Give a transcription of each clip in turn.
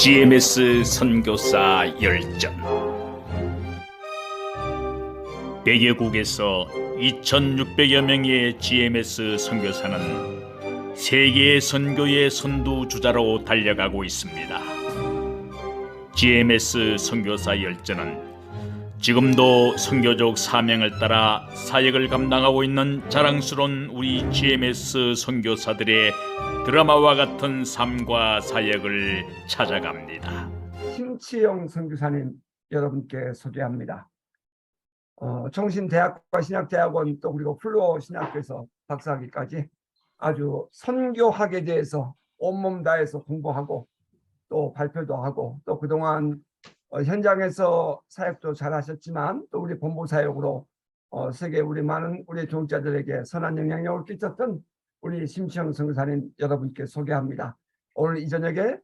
GMS 선교사 열전. 100여국에서 2600여 명의 GMS 선교사는 세계의 선교의 선두주자로 달려가고 있습니다. GMS 선교사 열전은 지금도 선교적 사명을 따라 사역을 감당하고 있는 자랑스러운 우리 GMS 선교사들의 드라마와 같은 삶과 사역을 찾아갑니다. 심치영 선교사님 여러분께 소개합니다. 정신대학과 신학대학원 또 그리고 플로어 신학교에서 박사학위까지 아주 선교학에 대해서 온몸 다해서 공부하고 또 발표도 하고 또 그동안 현장에서 사역도 잘하셨지만 또 우리 본부 사역으로 세계 우리 많은 우리 종자들에게 선한 영향력을 끼쳤던 우리 심치영 선교사님 여러분께 소개합니다. 오늘 이 저녁에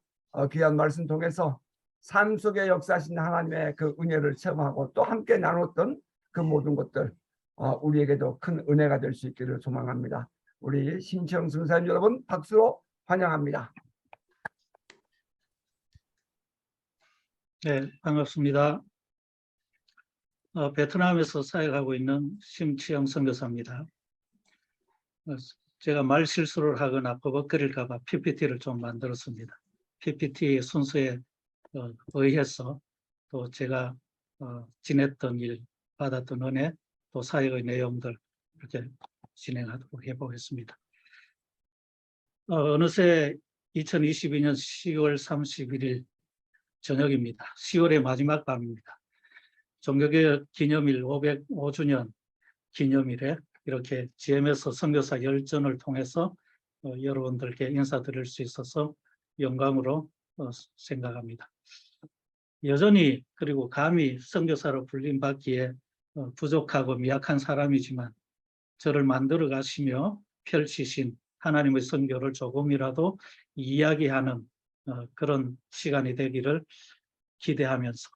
귀한 말씀 통해서 삶 속에 역사하신 하나님의 그 은혜를 체험하고 또 함께 나눴던 그 모든 것들 우리에게도 큰 은혜가 될 수 있기를 소망합니다. 우리 심치영 선교사님 여러분 박수로 환영합니다. 네, 반갑습니다. 베트남에서 사역하고 있는 심치영 선교사입니다. 제가 말 실수를 하거나 버벅거릴까 봐 PPT를 좀 만들었습니다. PPT 순서에 의해서 또 제가 지냈던 일, 받았던 은혜, 또 사역의 내용들 이렇게 진행하도록 해보겠습니다. 어느새 2022년 10월 31일 저녁입니다. 10월의 마지막 밤입니다. 종교개혁 기념일 505주년 기념일에 이렇게 GMS 선교사 열전을 통해서 여러분들께 인사드릴 수 있어서 영광으로 생각합니다. 여전히 그리고 감히 선교사로 불림받기에 부족하고 미약한 사람이지만 저를 만들어 가시며 펼치신 하나님의 선교를 조금이라도 이야기하는 그런 시간이 되기를 기대하면서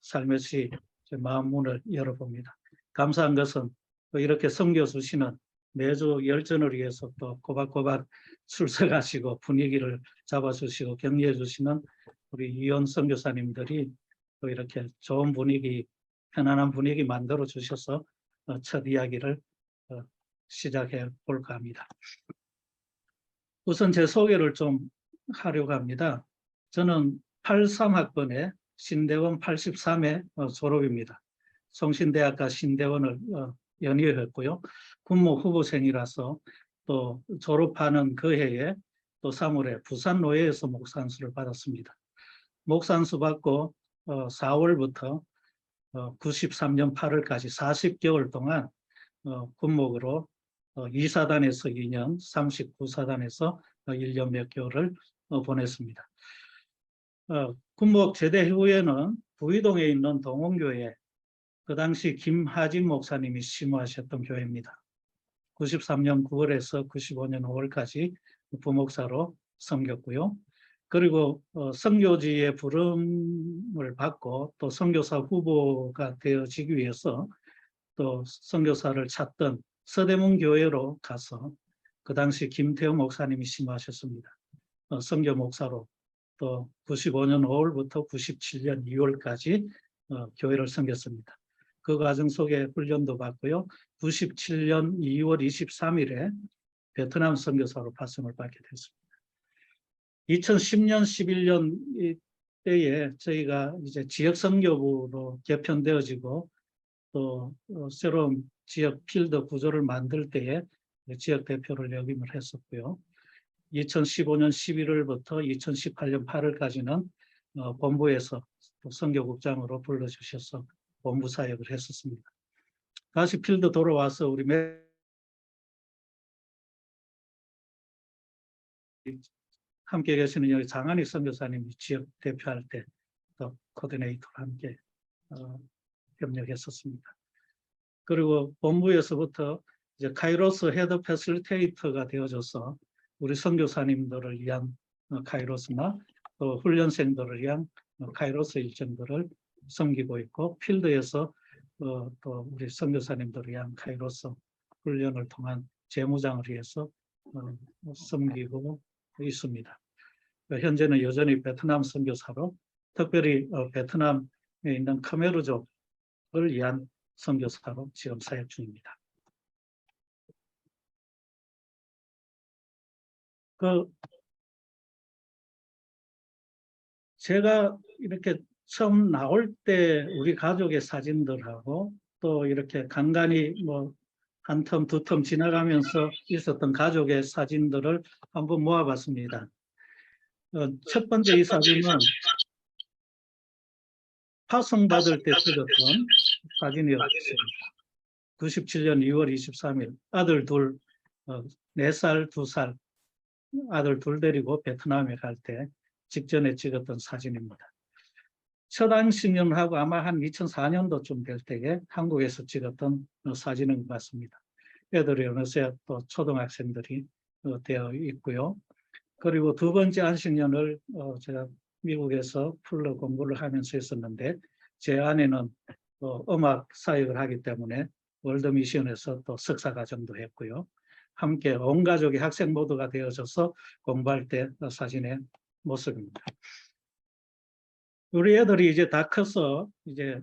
살며시 제 마음 문을 열어봅니다. 감사한 것은 이렇게 섬겨주시는 매주 열전을 위해서 또 꼬박꼬박 출석하시고 분위기를 잡아주시고 격려해 주시는 우리 유연 선교사님들이 또 이렇게 좋은 분위기, 편안한 분위기 만들어 주셔서 첫 이야기를 시작해 볼까 합니다. 우선 제 소개를 좀 하려고 합니다. 저는 83학번에 신대원 83회 졸업입니다. 성신대학과 신대원을 연이었고요. 군무 후보생이라서 또 졸업하는 그 해에 또 3월에 부산 노예에서 목산수를 받았습니다. 목산수 받고 4월부터 93년 8월까지 40개월 동안 군목으로 2사단에서 2년, 39사단에서 1년 몇 개월을 보냈습니다. 군목 제대 후에는 부의동에 있는 동원교회, 그 당시 김하진 목사님이 심우하셨던 교회입니다. 93년 9월에서 95년 5월까지 부목사로 섬겼고요. 그리고 선교지의 부름을 받고 또 선교사 후보가 되어지기 위해서 또 선교사를 찾던 서대문 교회로 가서 그 당시 김태형 목사님이 심우하셨습니다. 선교 목사로 또 95년 5월부터 97년 2월까지 교회를 섬겼습니다. 그 과정 속에 훈련도 받고요. 97년 2월 23일에 베트남 선교사로 파송을 받게 됐습니다. 2010년 11년 때에 저희가 이제 지역 선교부로 개편되어지고 또 새로운 지역 필드 구조를 만들 때에 지역 대표를 역임을 했었고요. 2015년 11월부터 2018년 8월까지는 본부에서 선교국장으로 불러주셔서 본부 사역을 했었습니다. 다시 필드 돌아와서 우리 함께 계시는 여기 장한희 선교사님이 지역 대표할 때 또 코디네이터로 함께 협력했었습니다. 그리고 본부에서부터 이제 카이로스 헤드 패실테이터가 되어져서 우리 선교사님들을 위한 카이로스나 또 훈련생들을 위한 카이로스 일정들을 섬기고 있고 필드에서 또 우리 선교사님들을 위한 카이로스 훈련을 통한 재무장을 위해서 섬기고 있습니다. 현재는 여전히 베트남 선교사로 특별히 베트남에 있는 khmer족을 위한 선교사로 지금 사역 중입니다. 제가 이렇게 처음 나올 때 우리 가족의 사진들하고 또 이렇게 간간히 뭐 한 텀, 두 텀 지나가면서 있었던 가족의 사진들을 한번 모아봤습니다. 첫 번째 이 사진은 파송받을 때 찍었던 사진이었습니다. 97년 2월 23일 아들 둘, 4살, 2살 아들 둘 데리고 베트남에 갈 때 직전에 찍었던 사진입니다. 첫 안식년하고 아마 한 2004년도쯤 될 때에 한국에서 찍었던 사진인 것 같습니다. 애들이 어느새 또 초등학생들이 되어 있고요. 그리고 두 번째 안식년을 제가 미국에서 풀로 공부를 하면서 했었는데 제 아내는 음악 사역을 하기 때문에 월드미션에서 또 석사과정도 했고요. 함께 온 가족이 학생 모두가 되어져서 공부할 때 사진의 모습입니다. 우리 애들이 이제 다 커서 이제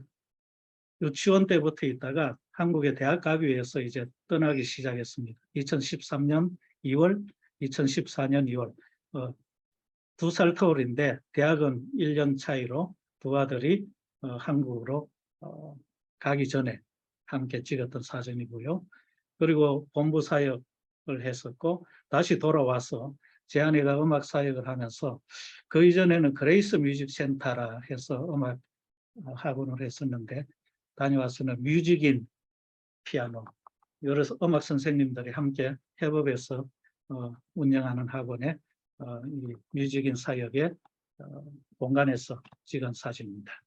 유치원 때부터 있다가 한국의 대학 가기 위해서 이제 떠나기 시작했습니다. 2013년 2월, 2014년 2월. 2살 터울인데 대학은 1년 차이로 두 아들이 한국으로 가기 전에 함께 찍었던 사진이고요. 그리고 본부 사역을 했었고 다시 돌아와서 제 아내가 음악 사역을 하면서 그 이전에는 그레이스 뮤직 센터라 해서 음악 학원을 했었는데 다녀와서는 뮤직인 피아노 여러 음악 선생님들이 함께 협업해서 운영하는 학원에 이 뮤직인 사역의 공간에서 찍은 사진입니다.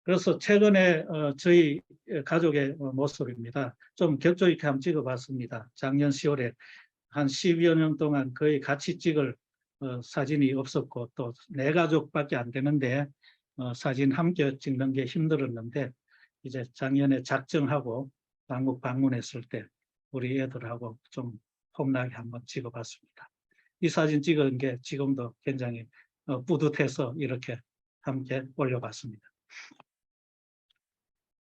그래서 최근에 저희 가족의 모습입니다. 좀 격조 있게 한번 찍어봤습니다. 작년 10월에 한 10여 년 동안 거의 같이 찍을 사진이 없었고 또 네 가족밖에 안 되는데 사진 함께 찍는 게 힘들었는데 이제 작년에 작정하고 한국 방문했을 때 우리 애들하고 좀 폼나게 한번 찍어봤습니다. 이 사진 찍은 게 지금도 굉장히 뿌듯해서 이렇게 함께 올려봤습니다.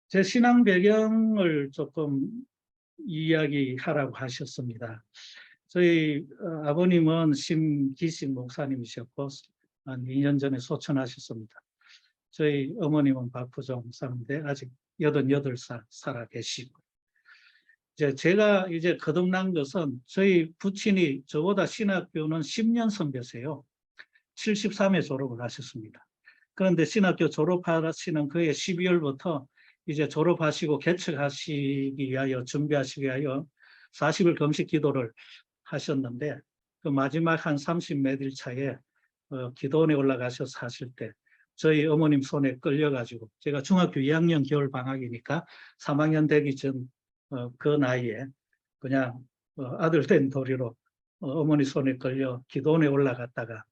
제 신앙 배경을 조금 이야기하라고 하셨습니다. 저희 아버님은 심기식 목사님이셨고 한 2년 전에 소천하셨습니다. 저희 어머님은 박부종 사는데 아직 88살 살아 계시고 제가 이제 거듭난 것은 저희 부친이 저보다 신학교는 10년 선배세요. 73에 졸업을 하셨습니다. 그런데 신학교 졸업하시는 그해 12월부터 이제 졸업하시고 개척하시기 위하여 준비하시기 위하여 40일 금식 기도를 하셨는데 그 마지막 한 30몇 일 차에 기도원에 올라가셔서 하실 때 저희 어머님 손에 끌려가지고 제가 중학교 2학년 겨울 방학이니까 3학년 되기 전 그 나이에 그냥 아들 된 도리로 어머니 손에 끌려 기도원에 올라갔다가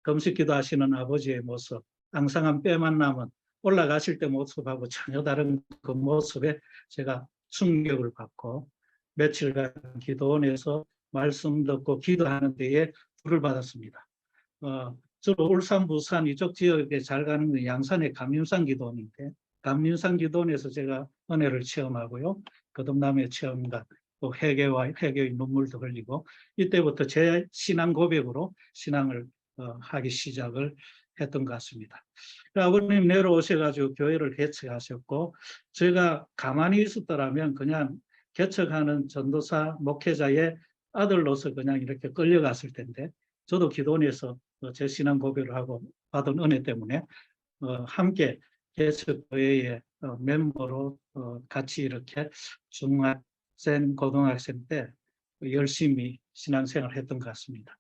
금식 기도하시는 아버지의 모습, 앙상한 뼈만 남은 올라가실 때 모습하고 전혀 다른 그 모습에 제가 충격을 받고 며칠간 기도원에서 말씀 듣고 기도하는 데에 불을 받았습니다. 주로 울산, 부산 이쪽 지역에 잘 가는 건 양산의 감윤산 기도원인데 감윤산 기도원에서 제가 은혜를 체험하고요. 거듭남의 체험과 또 회개의 눈물도 흘리고 이때부터 제 신앙 고백으로 신앙을 하기 시작을 했던 것 같습니다. 아버님 내려오셔가지고 교회를 개척하셨고 제가 가만히 있었더라면 그냥 개척하는 전도사 목회자의 아들로서 그냥 이렇게 끌려갔을 텐데 저도 기도원에서 제 신앙 고백을 하고 받은 은혜 때문에 함께 개척교회의 멤버로 같이 이렇게 중학생, 고등학생 때 열심히 신앙생활을 했던 것 같습니다.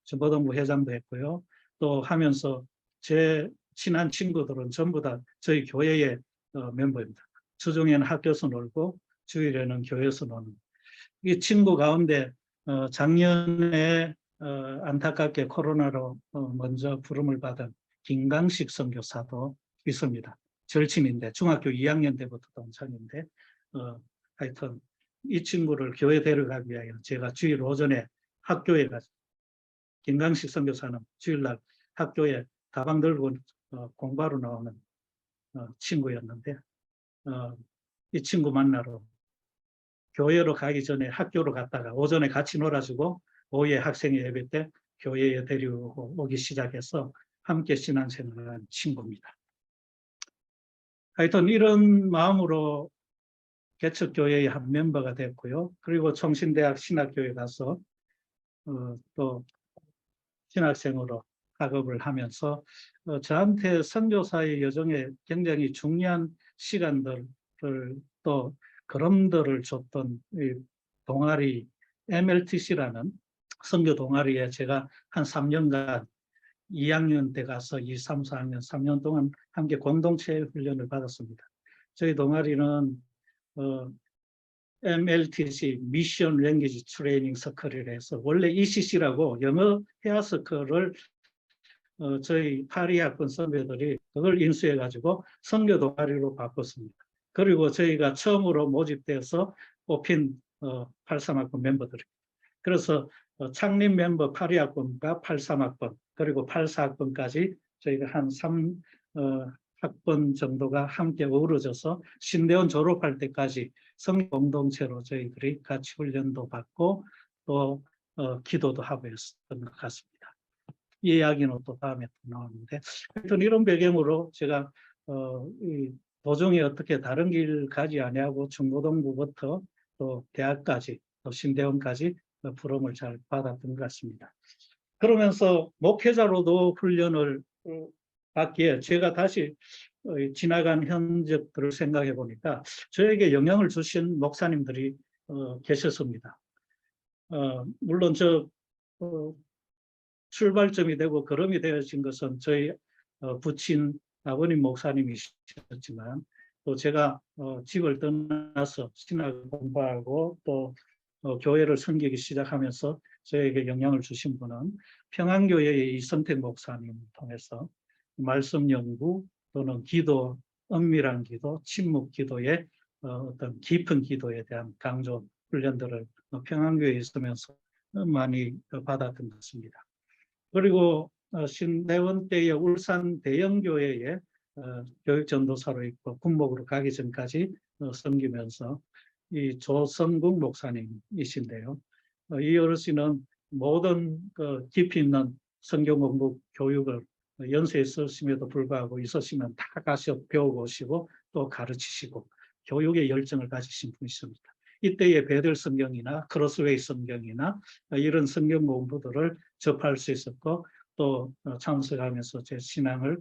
전보동부 회장도 했고요. 또 하면서 제 친한 친구들은 전부 다 저희 교회의 멤버입니다. 주중에는 학교에서 놀고 주일에는 교회에서 노는. 이 친구 가운데 작년에 안타깝게 코로나로 먼저 부름을 받은 김강식 선교사도 있습니다. 절친인데 중학교 2학년 때부터 동창인데 하여튼 이 친구를 교회 데려가기 위하여 제가 주일 오전에 학교에 가서 김강식 선교사는 주일날 학교에 가방 들고 공부하러 나오는 친구였는데 이 친구 만나러 교회로 가기 전에 학교로 갔다가 오전에 같이 놀아주고 오후에 학생 예배 때 교회에 데리고 오기 시작해서 함께 신앙생활을 한 친구입니다. 하여튼 이런 마음으로 개척교회의 한 멤버가 됐고요. 그리고 총신대학 신학교에 가서 또 신학생으로 학업을 하면서 저한테 선교사의 여정에 굉장히 중요한 시간들을 또 걸음들을 줬던 이 동아리 MLTC라는 선교 동아리에 제가 한 3년간 2학년 때 가서 2, 3, 4학년 3년 동안 함께 공동체 훈련을 받았습니다. 저희 동아리는 MLTC 미션 랭귀지 트레이닝 서클이라 해서 원래 ECC라고 영어 회화 서클을 저희 82학번 선배들이 그걸 인수해 가지고 선교 동아리로 바꿨습니다. 그리고 저희가 처음으로 모집돼서 뽑힌 83학번 멤버들입니다. 그래서 창립 멤버 82학번과 83학번 그리고 84학번까지 저희가 한 3학번 정도가 함께 어우러져서 신대원 졸업할 때까지 선교 공동체로 저희들이 같이 훈련도 받고 또 기도도 하고 했었던 것 같습니다. 이 이야기는 또 다음에 또 나오는데 하여튼 이런 배경으로 제가 이 도중에 어떻게 다른 길 가지 아니하고 중고등부부터 또 대학까지 또 신대원까지 부름을 잘 받았던 것 같습니다. 그러면서 목회자로도 훈련을 받기에 제가 다시 지나간 현적들을 생각해 보니까 저에게 영향을 주신 목사님들이 계셨습니다. 물론 저 출발점이 되고 걸음이 되어진 것은 저희 부친 아버님 목사님이셨지만 또 제가 집을 떠나서 신학을 공부하고 또 교회를 섬기기 시작하면서 저에게 영향을 주신 분은 평안교회의 이성택 목사님을 통해서 말씀 연구 또는 기도, 은밀한 기도, 침묵 기도의 어떤 깊은 기도에 대한 강조 훈련들을 평안교회에 있으면서 많이 받았던 것 같습니다. 그리고 신대원 때의 울산 대형교회에 교육전도사로 있고 군목으로 가기 전까지 섬기면서 이 조성국 목사님이신데요. 이 어르신은 모든 깊이 있는 성경 공부 교육을 연세에 있으심에도 불구하고 있으시면 다 가서 배우고 오시고 또 가르치시고 교육의 열정을 가지신 분이십니다. 이때의 베델 성경이나 크로스웨이 성경이나 이런 성경 공부들을 접할 수 있었고 또 참석하면서 제 신앙을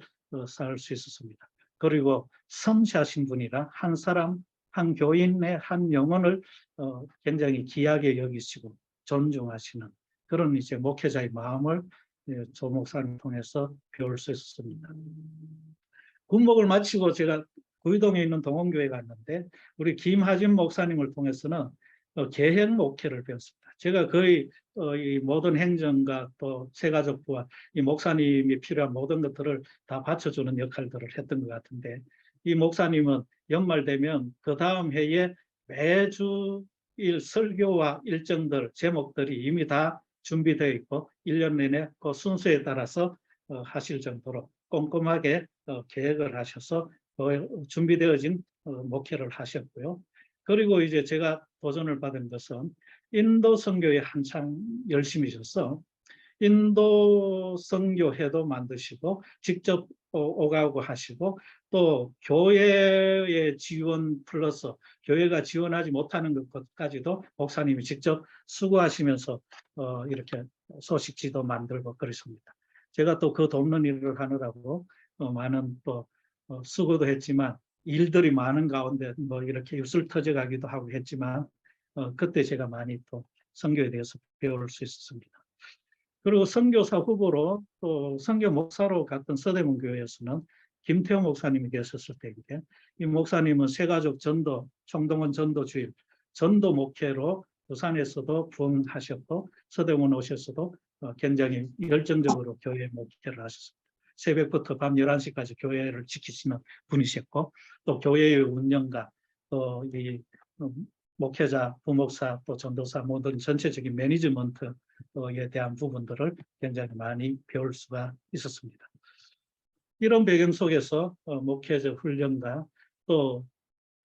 쌓을 수 있었습니다. 그리고 섬시하신 분이라 한 사람, 한 교인의 한 영혼을 굉장히 귀하게 여기시고 존중하시는 그런 이제 목회자의 마음을 조 목사님 통해서 배울 수 있었습니다. 군목을 마치고 제가 구이동에 있는 동원교회 갔는데 우리 김하진 목사님을 통해서는 계획 목회를 배웠습니다. 제가 거의 이 모든 행정과 또 세가족부와 이 목사님이 필요한 모든 것들을 다 받쳐주는 역할들을 했던 것 같은데 이 목사님은 연말 되면 그 다음 해에 매주 설교와 일정들, 제목들이 이미 다 준비되어 있고 1년 내내 그 순서에 따라서 하실 정도로 꼼꼼하게 계획을 하셔서 준비되어진 목회를 하셨고요. 그리고 이제 제가 도전을 받은 것은 인도 선교에 한창 열심히셔서 인도 선교회도 만드시고 직접 오가고 하시고 또 교회의 지원 플러스 교회가 지원하지 못하는 것까지도 목사님이 직접 수고하시면서 이렇게 소식지도 만들고 그러십니다. 제가 또 그 돕는 일을 하느라고 많은 또 수고도 했지만 일들이 많은 가운데 뭐 이렇게 입술 터져가기도 하고 했지만 그때 제가 많이 또 선교에 대해서 배울 수 있었습니다. 그리고 선교사 후보로 또 선교 목사로 갔던 서대문 교회에서는 김태호 목사님이 계셨을 때인데 이 목사님은 세가족 전도, 총동원 전도주일, 전도 목회로 부산에서도 부흥하셨고 서대문 오셔서도 굉장히 열정적으로 교회 목회를 하셨습니다. 새벽부터 밤 11시까지 교회를 지키시는 분이셨고 또 교회의 운영과 또 이 목회자, 부목사, 또 전도사 모든 전체적인 매니지먼트 대한 부분들을 굉장히 많이 배울 수가 있었습니다. 이런 배경 속에서 목회적 훈련과 또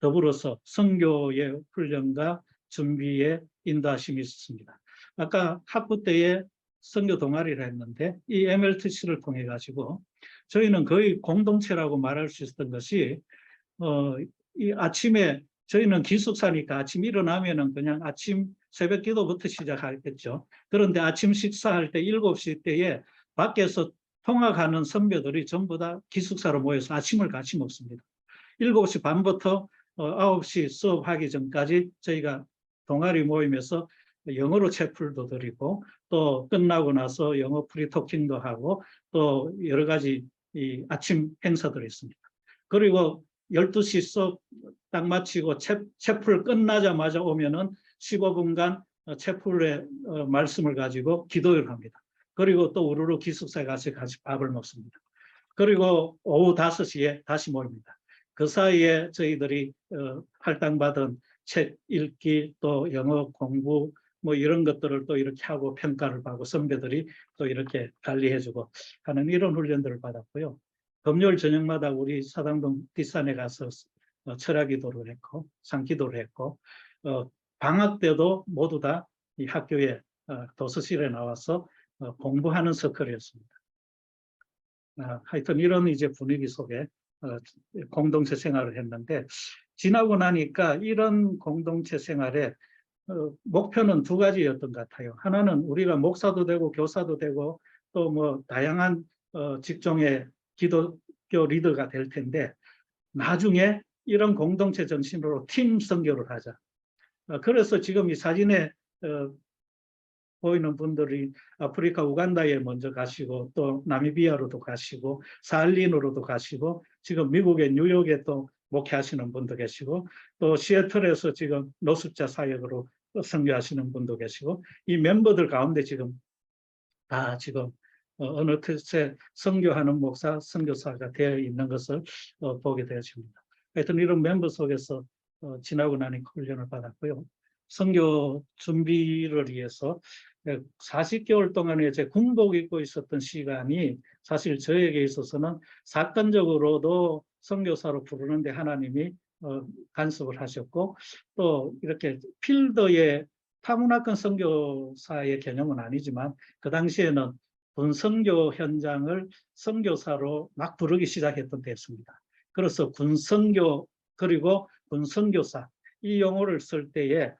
더불어서 선교의 훈련과 준비에 인도하심이 있었습니다. 아까 학부 때에 선교 동아리를 했는데 이 MLTC를 통해 가지고 저희는 거의 공동체라고 말할 수 있었던 것이 이 아침에 저희는 기숙사니까 아침 일어나면은 그냥 아침 새벽 기도부터 시작하겠죠. 그런데 아침 식사할 때 7시 때에 밖에서 통학하는 선배들이 전부 다 기숙사로 모여서 아침을 같이 먹습니다. 7시 반부터 9시 수업하기 전까지 저희가 동아리 모임에서 영어로 채플도 드리고 또 끝나고 나서 영어 프리토킹도 하고 또 여러 가지 이 아침 행사들이 있습니다. 그리고 12시 수업 딱 마치고 채플 끝나자마자 오면은 15분간 채플의 말씀을 가지고 기도를 합니다. 그리고 또 우르르 기숙사에 가서 같이 밥을 먹습니다. 그리고 오후 5시에 다시 모입니다. 그 사이에 저희들이 할당받은 책 읽기 또 영어 공부 뭐 이런 것들을 또 이렇게 하고 평가를 받고 선배들이 또 이렇게 관리해주고 하는 이런 훈련들을 받았고요. 금요일 저녁마다 우리 사당동 뒷산에 가서 철학 기도를 했고 상기도를 했고 방학 때도 모두 다 이 학교에 도서실에 나와서 공부하는 서클이었습니다. 하여튼 이런 이제 분위기 속에 공동체 생활을 했는데 지나고 나니까 이런 공동체 생활에 목표는 두 가지였던 것 같아요. 하나는 우리가 목사도 되고 교사도 되고 또 뭐 다양한 직종의 기독교 리더가 될 텐데 나중에 이런 공동체 정신으로 팀 선교를 하자. 그래서 지금 이 사진에 보이는 분들이 아프리카 우간다에 먼저 가시고 또 나미비아로도 가시고 사할린으로도 가시고 지금 미국의 뉴욕에 또 목회하시는 분도 계시고 또 시애틀에서 지금 노숙자 사역으로 선교하시는 분도 계시고 이 멤버들 가운데 지금 다 지금 어느 뜻에 선교하는 목사, 선교사가 되어 있는 것을 보게 되었습니다. 하여튼 이런 멤버 속에서 지나고 나니 훈련을 받았고요. 선교 준비를 위해서 40개월 동안에 제 군복 입고 있었던 시간이 사실 저에게 있어서는 사건적으로도 선교사로 부르는데 하나님이 간섭을 하셨고 또 이렇게 필드의 타문화권 선교사의 개념은 아니지만 그 당시에는 군선교 현장을 선교사로 막 부르기 시작했던 때였습니다. 그래서 군선교 그리고 군선교사 이 용어를 쓸 때에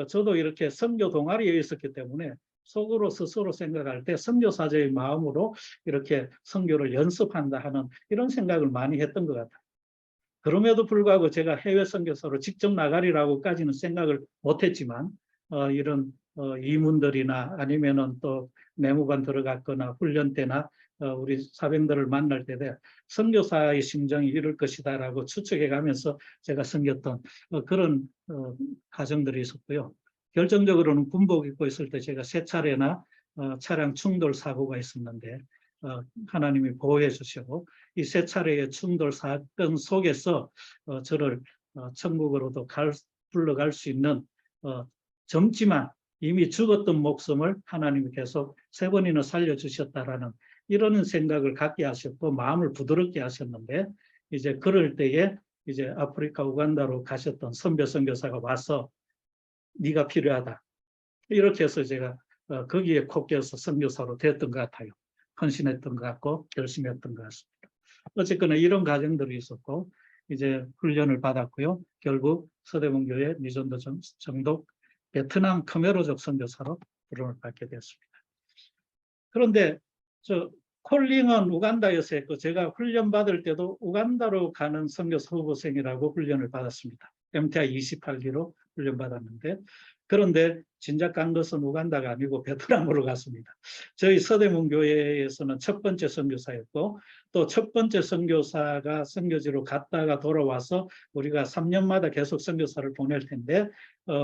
저도 이렇게 선교 동아리에 있었기 때문에 속으로 스스로 생각할 때 선교사자의 마음으로 이렇게 선교를 연습한다 하는 이런 생각을 많이 했던 것 같아요. 그럼에도 불구하고 제가 해외 선교사로 직접 나가리라고까지는 생각을 못했지만 이런 이문들이나 아니면은 또 내무반 들어갔거나 훈련 때나 우리 사병들을 만날 때 선교사의 심정이 이럴 것이다라고 추측해가면서 제가 섬겼던 그런 과정들이 있었고요. 결정적으로는 군복 입고 있을 때 제가 3차례나 차량 충돌 사고가 있었는데 하나님이 보호해 주시고 이 3차례의 충돌 사건 속에서 저를 천국으로도 불러갈 수 있는 젊지만 이미 죽었던 목숨을 하나님이 계속 3번이나 살려주셨다라는 이런 생각을 갖게 하셨고 마음을 부드럽게 하셨는데 이제 그럴 때에 이제 아프리카 우간다로 가셨던 선배 선교사가 와서 네가 필요하다 이렇게 해서 제가 거기에 콕 껴서 선교사로 됐던 것 같아요. 헌신했던 것 같고 결심했던 것 같습니다. 어쨌거나 이런 과정들이 있었고 이제 훈련을 받았고요. 결국 서대문교회 미전도 정독 베트남 khmer족 선교사로 부름을 받게 되었습니다. 그런데 저 콜링은 우간다에서 했고 제가 훈련 받을 때도 우간다로 가는 선교사 후보생이라고 훈련을 받았습니다. MTI 28기로 훈련 받았는데 그런데 진작 간 것은 우간다가 아니고 베트남으로 갔습니다. 저희 서대문 교회에서는 첫 번째 선교사였고 또 첫 번째 선교사가 선교지로 갔다가 돌아와서 우리가 3년마다 계속 선교사를 보낼 텐데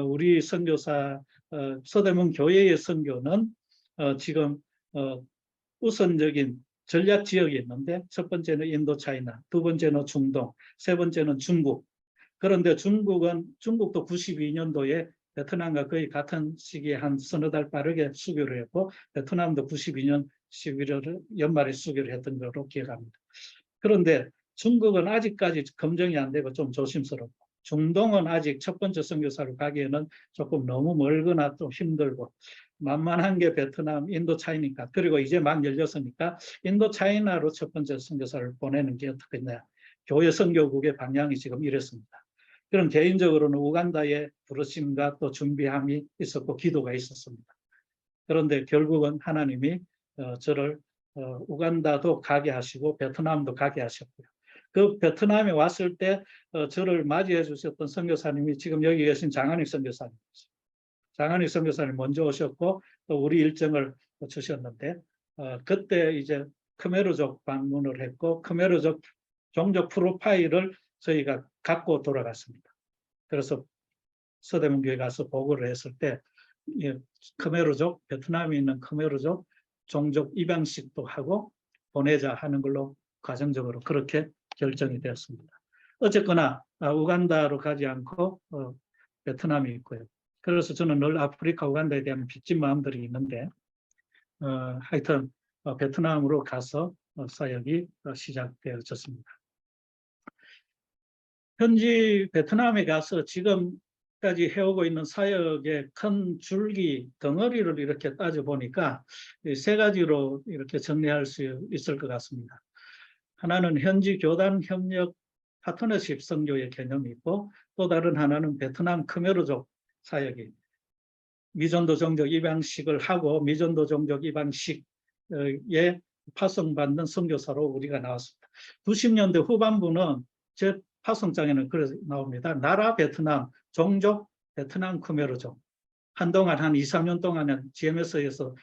우리 선교사 서대문 교회의 선교는 지금 우선적인 전략 지역이 있는데 첫 번째는 인도차이나, 두 번째는 중동, 세 번째는 중국. 그런데 중국도 92년도에 베트남과 거의 같은 시기에 한 서너 달 빠르게 수교를 했고 베트남도 92년 11월 연말에 수교를 했던 걸로 기억합니다. 그런데 중국은 아직까지 검증이 안 되고 좀 조심스럽고 중동은 아직 첫 번째 선교사로 가기에는 조금 너무 멀거나 좀 힘들고 만만한 게 베트남, 인도 차이니까 그리고 이제 막 열렸으니까 인도 차이나로 첫 번째 선교사를 보내는 게 어떻겠냐. 교회 선교국의 방향이 지금 이랬습니다. 그럼 개인적으로는 우간다에 부르심과 또 준비함이 있었고 기도가 있었습니다. 그런데 결국은 하나님이 저를 우간다도 가게 하시고 베트남도 가게 하셨고요. 그 베트남에 왔을 때 저를 맞이해 주셨던 선교사님이 지금 여기 계신 장한익 선교사님이죠. 장한익 선교사님 먼저 오셨고 또 우리 일정을 주셨는데 그때 이제 크메르족 방문을 했고 크메르족 종족 프로파일을 저희가 갖고 돌아갔습니다. 그래서 서대문교회 가서 보고를 했을 때 크메르족, 베트남에 있는 크메르족 종족 입양식도 하고 보내자 하는 걸로 과정적으로 그렇게 결정이 되었습니다. 어쨌거나 우간다로 가지 않고 베트남이 있고요. 그래서 저는 늘 아프리카, 우간다에 대한 빚진 마음들이 있는데 하여튼 베트남으로 가서 사역이 시작되어졌습니다. 현지 베트남에 가서 지금까지 해오고 있는 사역의 큰 줄기 덩어리를 이렇게 따져보니까 세 가지로 이렇게 정리할 수 있을 것 같습니다. 하나는 현지 교단 협력 파트너십 선교의 개념이 있고 또 다른 하나는 베트남 크메르족 사역이 미전도 종족 입양식을 하고 미전도 종족 입양식에 파송받는 선교사로 우리가 나왔습니다. 90년대 후반부는 제 파송장에는 그렇게 나옵니다. 나라 베트남, 종족 베트남 크메르족. 한동안 한 2, 3년 동안은 GMS에서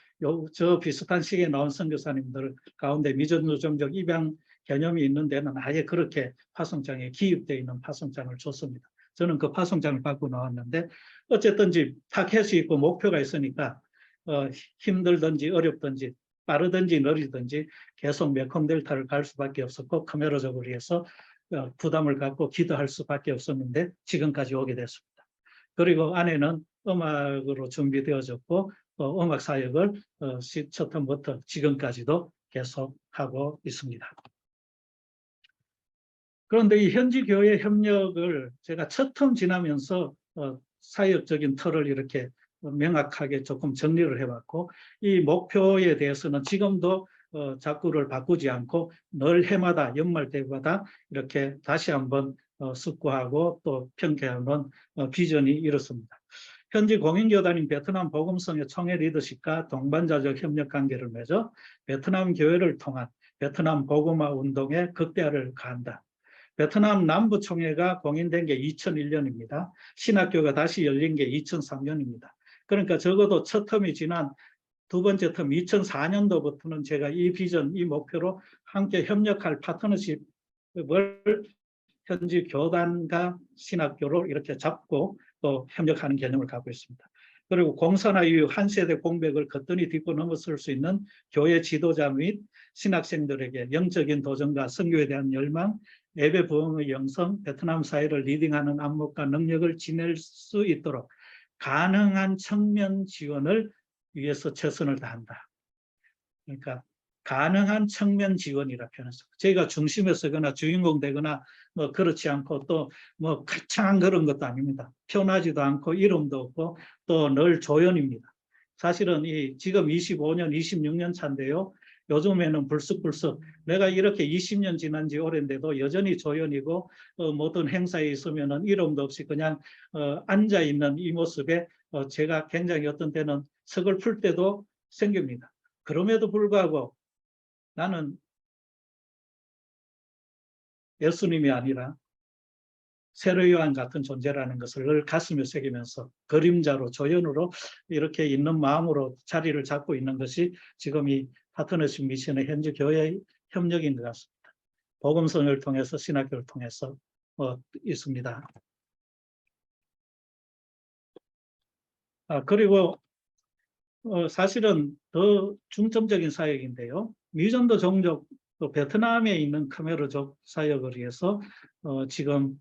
저 비슷한 시기에 나온 선교사님들 가운데 미전도 종족 입양 개념이 있는 데는 아예 그렇게 파송장에 기입되어 있는 파송장을 줬습니다. 저는 그 파송장을 받고 나왔는데 어쨌든지 타켓이 있고 목표가 있으니까 힘들든지 어렵든지 빠르든지 느리든지 계속 메콤델타를 갈 수밖에 없었고 크메르족을 위해서 부담을 갖고 기도할 수밖에 없었는데 지금까지 오게 됐습니다. 그리고 안에는 음악으로 준비되어졌고 음악 사역을 첫 텀부터 지금까지도 계속 하고 있습니다. 그런데 이 현지 교회 협력을 제가 첫 텀 지나면서 사역적인 틀을 이렇게 명확하게 조금 정리를 해봤고 이 목표에 대해서는 지금도 자꾸를 바꾸지 않고 늘 해마다 연말 때마다 이렇게 다시 한번 숙고하고 또 평가하는 비전이 이렇습니다. 현지 공인교단인 베트남 복음성의 총회 리더십과 동반자적 협력 관계를 맺어 베트남 교회를 통한 베트남 복음화 운동에 극대화를 가한다. 베트남 남부총회가 공인된 게 2001년입니다. 신학교가 다시 열린 게 2003년입니다. 그러니까 적어도 첫 텀이 지난 두 번째 텀 2004년도부터는 제가 이 비전, 이 목표로 함께 협력할 파트너십을 현지 교단과 신학교로 이렇게 잡고 또 협력하는 개념을 갖고 있습니다. 그리고 공산화 이후 한 세대 공백을 거뜬히 딛고 넘어설 수 있는 교회 지도자 및 신학생들에게 영적인 도전과 선교에 대한 열망, 예배 부흥의 영성, 베트남 사회를 리딩하는 안목과 능력을 지낼 수 있도록 가능한 청년 지원을 위해서 최선을 다한다. 그러니까 가능한 청년 지원이라 표현했어요. 저희가 중심에 서거나 주인공 되거나 뭐 그렇지 않고 또 뭐 가창한 그런 것도 아닙니다. 편하지도 않고 이름도 없고 또 늘 조연입니다. 사실은 이 지금 25년, 26년 차인데요. 요즘에는 불쑥불쑥 내가 이렇게 20년 지난 지 오랜데도 여전히 조연이고 모든 행사에 있으면은 이름도 없이 그냥 앉아 있는 이 모습에 제가 굉장히 어떤 때는 서글플 때도 생깁니다. 그럼에도 불구하고 나는 예수님이 아니라 세례요한 같은 존재라는 것을 늘 가슴에 새기면서 그림자로 조연으로 이렇게 있는 마음으로 자리를 잡고 있는 것이 지금 이 파트너십 미션의 현지 교회의 협력인 것 같습니다. 복음성을 통해서 신학교를 통해서 있습니다. 그리고 사실은 더 중점적인 사역인데요. 미전도 종족 또 베트남에 있는 크메르족 사역을 위해서 지금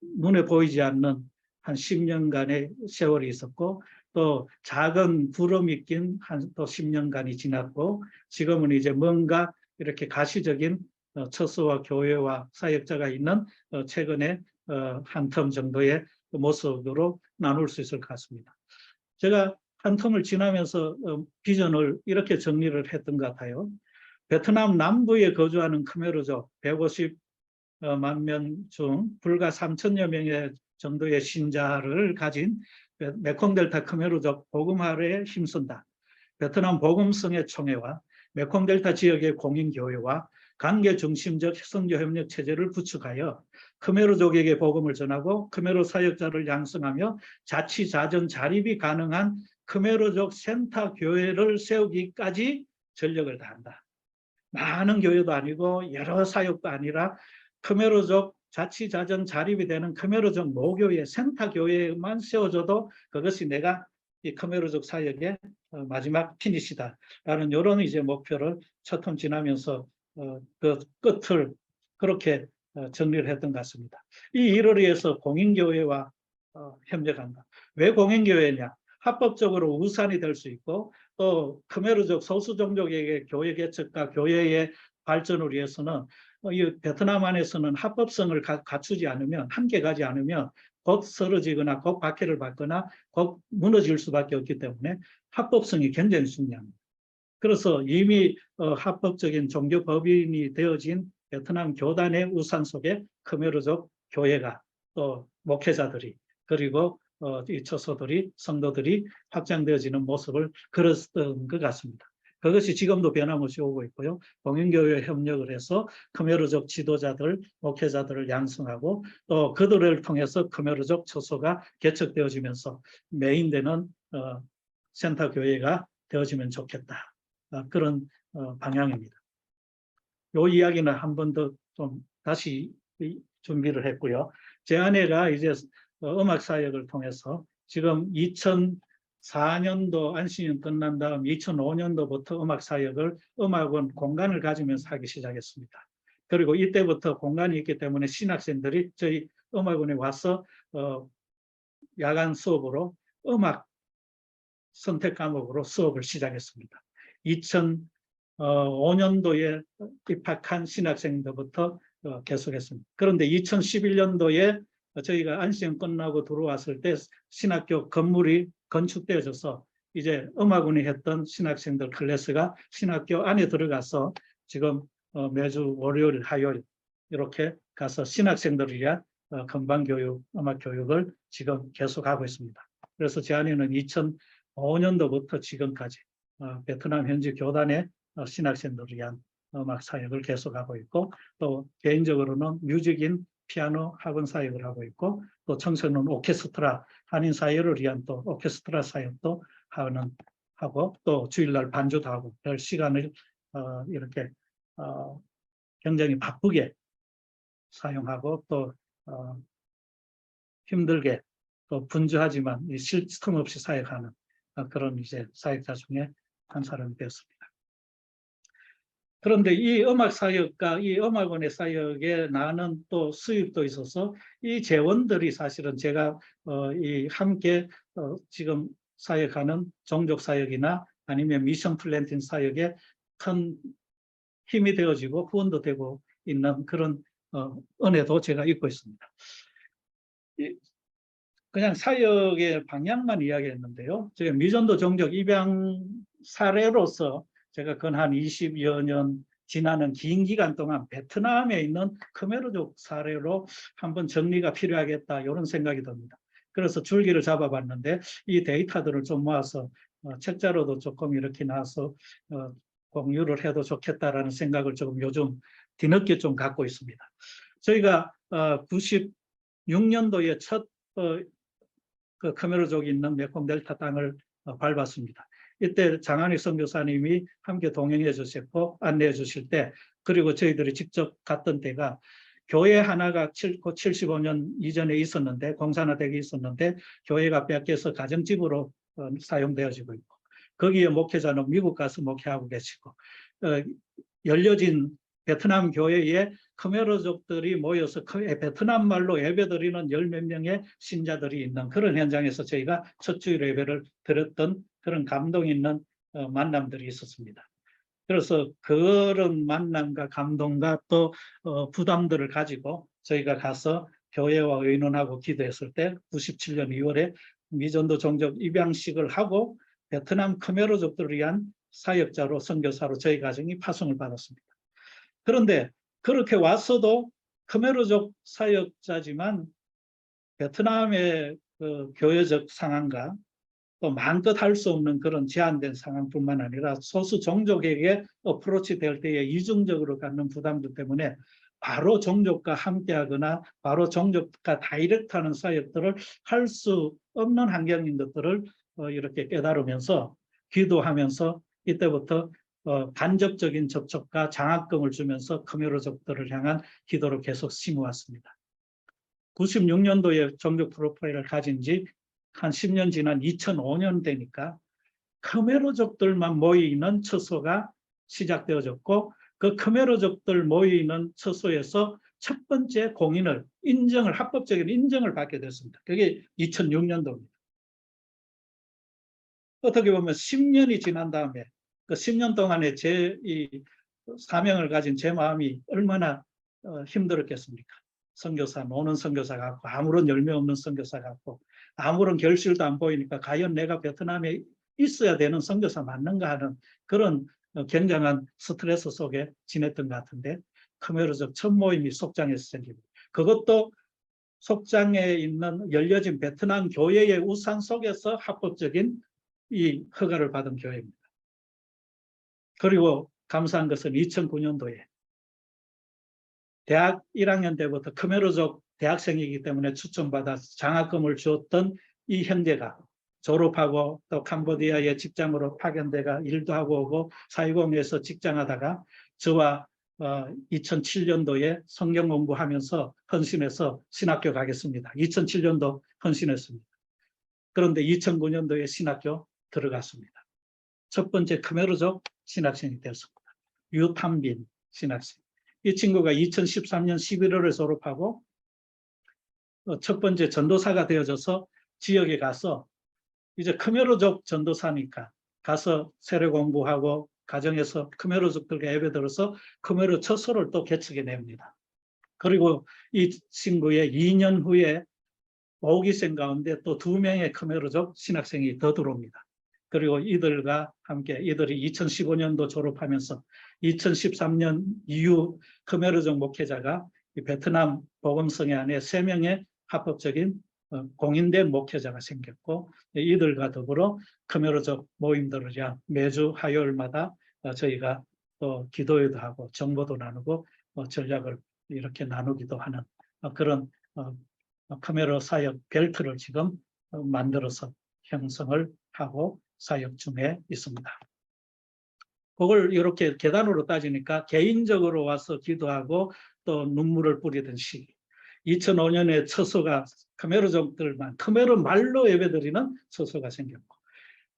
눈에 보이지 않는 한 10년간의 세월이 있었고 또 작은 구름이 낀 또 10년간이 지났고 지금은 이제 뭔가 이렇게 가시적인 처소와 교회와 사역자가 있는 최근에 한 텀 정도의 모습으로 나눌 수 있을 것 같습니다. 제가 한 텀을 지나면서 비전을 이렇게 정리를 했던 것 같아요. 베트남 남부에 거주하는 크메르족 150만 명 중 불과 3천여 명의 정도의 신자를 가진 메콩델타 크메르족 복음화에 힘쓴다. 베트남 복음성의 총회와 메콩델타 지역의 공인교회와 관계 중심적 선교 협력 체제를 구축하여 크메르족에게 복음을 전하고 크메르 사역자를 양성하며 자치자전 자립이 가능한 크메르족 센터 교회를 세우기까지 전력을 다한다. 많은 교회도 아니고 여러 사역도 아니라 크메르족 자치자전 자립이 되는 크메르족 모교회 센터 교회만 세워줘도 그것이 내가 이 크메르족 사역의 마지막 피니시다라는 이런 이제 목표를 첫 텀 지나면서 그 끝을 그렇게 정리를 했던 것 같습니다. 이 일을 위해서 공인교회와 협력한다. 왜 공인교회냐? 합법적으로 우산이 될 수 있고 또 크메르족 소수종족에게 교회 개척과 교회의 발전을 위해서는 이 베트남 안에서는 합법성을 갖추지 않으면 함께 가지 않으면 곧 쓰러지거나 곧 박해를 받거나 곧 무너질 수밖에 없기 때문에 합법성이 굉장히 중요합니다. 그래서 이미 합법적인 종교 법인이 되어진 베트남 교단의 우산 속에 크메르족 교회가 또 목회자들이 그리고 이 처소들이 성도들이 확장되어지는 모습을 그렸던 것 같습니다. 그것이 지금도 변함없이 오고 있고요. 공인교회 협력을 해서 크메르족 지도자들, 목회자들을 양성하고 또 그들을 통해서 크메르족 처소가 개척되어지면서 메인되는 센터 교회가 되어지면 좋겠다. 그런 방향입니다. 이 이야기는 한 번 더 좀 다시 준비를 했고요. 제 아내가 이제 음악 사역을 통해서 지금 2004년도 안식년 끝난 다음 2005년도부터 음악 사역을 음악원 공간을 가지면서 하기 시작했습니다. 그리고 이때부터 공간이 있기 때문에 신학생들이 저희 음악원에 와서 야간 수업으로 음악 선택 과목으로 수업을 시작했습니다. 2005년도에 입학한 신학생들부터 계속했습니다. 그런데 2011년도에 저희가 안식년 끝나고 들어왔을 때 신학교 건물이 건축되어져서 이제 음악원이 했던 신학생들 클래스가 신학교 안에 들어가서 지금 매주 월요일, 화요일 이렇게 가서 신학생들을 위한 건반교육, 음악교육을 지금 계속하고 있습니다. 그래서 제 아내는 2005년도부터 지금까지 베트남 현지 교단의 신학생들을 위한 음악 사역을 계속하고 있고 또 개인적으로는 뮤직인 피아노 학원 사역을 하고 있고 또 청소년 오케스트라 한인 사회를 위한 또 오케스트라 사역도 하고 또 주일날 반주도 하고 별 시간을 이렇게 굉장히 바쁘게 사용하고 또 힘들게 또 분주하지만 쉴 틈 없이 사역하는 그런 이제 사역자 중에 한 사람이 되었습니다. 그런데 이 음악 사역과 이 음악원의 사역에 나는 또 수입도 있어서 이 재원들이 사실은 제가 이 함께 지금 사역하는 종족 사역이나 아니면 미션 플랜팅 사역에 큰 힘이 되어지고 후원도 되고 있는 그런 은혜도 제가 입고 있습니다. 그냥 사역의 방향만 이야기했는데요. 제가 미전도 종족 입양 사례로서 제가 근 한 20여 년 지나는 긴 기간 동안 베트남에 있는 크메르족 사례로 한번 정리가 필요하겠다 이런 생각이 듭니다. 그래서 줄기를 잡아봤는데 이 데이터들을 좀 모아서 책자로도 조금 이렇게 나와서 공유를 해도 좋겠다라는 생각을 조금 요즘 뒤늦게 좀 갖고 있습니다. 저희가 96년도에 첫 그 크메르족이 있는 메콩델타 땅을 밟았습니다. 이때 장한익 선교사님이 함께 동행해 주셨고 안내해 주실 때 그리고 저희들이 직접 갔던 때가 교회 하나가 75년 이전에 있었는데 공산화되기 있었는데 교회가 뺏겨서 가정집으로 사용되어지고 있고 거기에 목회자는 미국 가서 목회하고 계시고 열려진 베트남 교회에 khmer족들이 모여서 베트남 말로 예배드리는 열 몇 명의 신자들이 있는 그런 현장에서 저희가 첫 주일 예배를 드렸던 그런 감동 있는 만남들이 있었습니다. 그래서 그런 만남과 감동과 또 부담들을 가지고 저희가 가서 교회와 의논하고 기도했을 때 97년 2월에 미전도 종족 입양식을 하고 베트남 khmer족들을 위한 사역자로 선교사로 저희 가정이 파송을 받았습니다. 그런데 그렇게 왔어도 khmer족 사역자지만 베트남의 그 교회적 상황과 또 마음껏 할 수 없는 그런 제한된 상황뿐만 아니라 소수 종족에게 어프로치 될 때에 이중적으로 갖는 부담들 때문에 바로 종족과 함께하거나 바로 종족과 다이렉트하는 사역들을 할 수 없는 환경인 것들을 이렇게 깨달으면서 기도하면서 이때부터 간접적인 접촉과 장학금을 주면서 khmer족들을 향한 기도를 계속 싱어왔습니다. 96년도에 종족 프로파일을 가진 지 한 10년 지난 2005년 되니까 khmer족들만 모이는 처소가 시작되어졌고 그 khmer족들 모이는 처소에서 첫 번째 공인을 합법적인 인정을 받게 됐습니다. 그게 2006년도입니다. 어떻게 보면 10년이 지난 다음에 그 10년 동안에 제 이 사명을 가진 제 마음이 얼마나 힘들었겠습니까? 선교사, 노는 선교사 같고 아무런 열매 없는 선교사 같고 아무런 결실도 안 보이니까 과연 내가 베트남에 있어야 되는 선교사 맞는가 하는 그런 굉장한 스트레스 속에 지냈던 것 같은데 khmer족 첫 모임이 속장에서 생깁니다. 그것도 속장에 있는 열려진 베트남 교회의 우산 속에서 합법적인 이 허가를 받은 교회입니다. 그리고 감사한 것은 2009년도에 대학 1학년 때부터 khmer족 대학생이기 때문에 추천받아 장학금을 주었던 이 형제가 졸업하고 또 캄보디아의 직장으로 파견돼가 일도 하고 오고 사이공에서 직장하다가 저와 2007년도에 성경 공부하면서 헌신해서 신학교 가겠습니다. 2007년도 헌신했습니다. 그런데 2009년도에 신학교 들어갔습니다. 첫 번째 khmer족 신학생이 되었습니다. 유탐빈 신학생. 이 친구가 2013년 11월에 졸업하고 첫 번째 전도사가 되어져서 지역에 가서 이제 khmer족 전도사니까 가서 세례 공부하고 가정에서 khmer족들과 예배드려서 khmer 처소를 또 개척해 냅니다. 그리고 이 친구의 2년 후에 모기생 가운데 또 2명의 khmer족 신학생이 더 들어옵니다. 그리고 이들과 함께 이들이 2015년도 졸업하면서 2013년 이후 khmer족 목회자가 베트남 복음성회 안에 3명의 합법적인 공인된 목회자가 생겼고 이들과 더불어 khmer족 모임들을 위한 매주 화요일마다 저희가 또 기도회도 하고 정보도 나누고 전략을 이렇게 나누기도 하는 그런 khmer 사역 벨트를 지금 만들어서 형성을 하고 사역 중에 있습니다. 그걸 이렇게 계단으로 따지니까 개인적으로 와서 기도하고 또 눈물을 뿌리던 시기. 2005년에 처소가 khmer족들만 khmer 말로 예배드리는 처소가 생겼고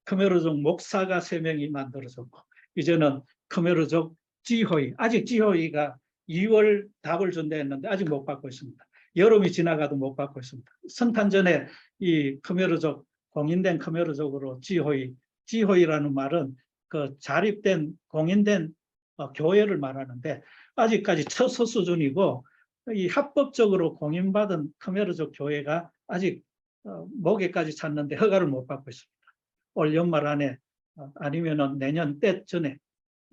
khmer족 목사가 3명이 만들어졌고 이제는 khmer족 지호이 아직 지호이가 2월 답을 준다 했는데 아직 못 받고 있습니다. 여름이 지나가도 못 받고 있습니다. 성탄 전에 이 khmer족 공인된 khmer족으로 지호이라는 말은 그 자립된 공인된 교회를 말하는데 아직까지 처소 수준이고 이 합법적으로 공인받은 khmer족 교회가 아직 목에까지 찼는데 허가를 못 받고 있습니다. 올 연말 안에 아니면은 내년 때 전에